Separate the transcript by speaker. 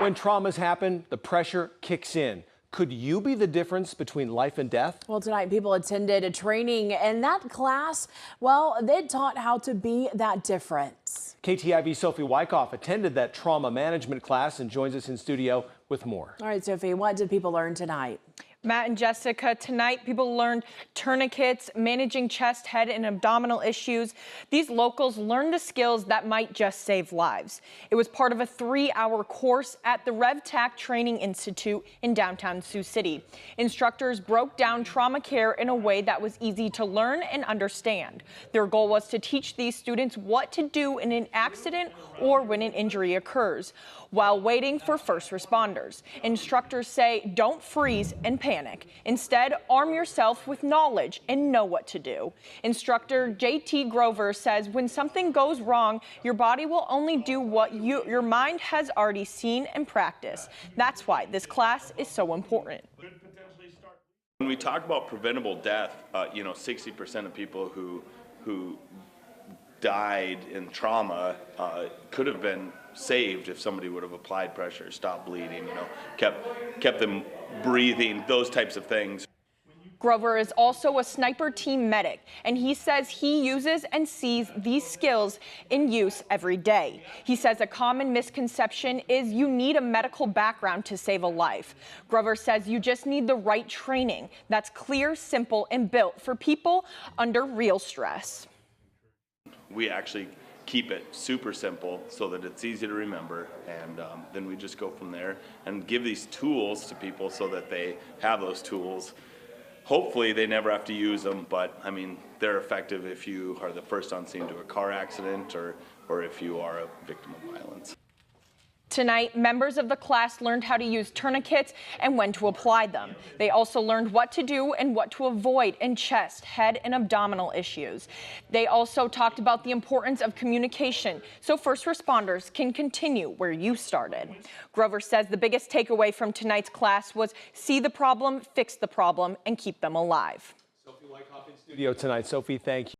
Speaker 1: When traumas happen, the pressure kicks in. Could you be the difference between life and death?
Speaker 2: Well, tonight people attended a training and that class, well, they taught how to be that difference.
Speaker 1: KTIV's Sophie Wyckoff attended that trauma management class and joins us in studio with more.
Speaker 2: All right, Sophie, what did people learn tonight?
Speaker 3: Matt and Jessica, tonight people learned tourniquets, managing chest, head, and abdominal issues. These locals learned the skills that might just save lives. It was part of a 3-hour course at the Rev-Tac Training Institute in downtown Sioux City. Instructors broke down trauma care in a way that was easy to learn and understand. Their goal was to teach these students what to do in an accident or when an injury occurs, while waiting for first responders. Instructors say don't freeze and panic. Instead, arm yourself with knowledge and know what to do. Instructor JT Grover says when something goes wrong, your body will only do what your mind has already seen and practiced. That's why this class is so important.
Speaker 4: When we talk about preventable death, 60% of people who died in trauma could have been saved if somebody would have applied pressure, stopped bleeding, kept them breathing, those types of things.
Speaker 3: Grover is also a sniper team medic, and he says he uses and sees these skills in use every day. He says a common misconception is you need a medical background to save a life. Grover says you just need the right training that's clear, simple, and built for people under real stress.
Speaker 4: We actually keep it super simple so that it's easy to remember, and then we just go from there and give these tools to people so that they have those tools. Hopefully they never have to use them, but I mean, they're effective if you are the first on scene to a car accident or if you are a victim of violence.
Speaker 3: Tonight, members of the class learned how to use tourniquets and when to apply them. They also learned what to do and what to avoid in chest, head, and abdominal issues. They also talked about the importance of communication so first responders can continue where you started. Grover says the biggest takeaway from tonight's class was see the problem, fix the problem, and keep them alive.
Speaker 1: Sophie Wyckoff in studio tonight. Sophie, thank you.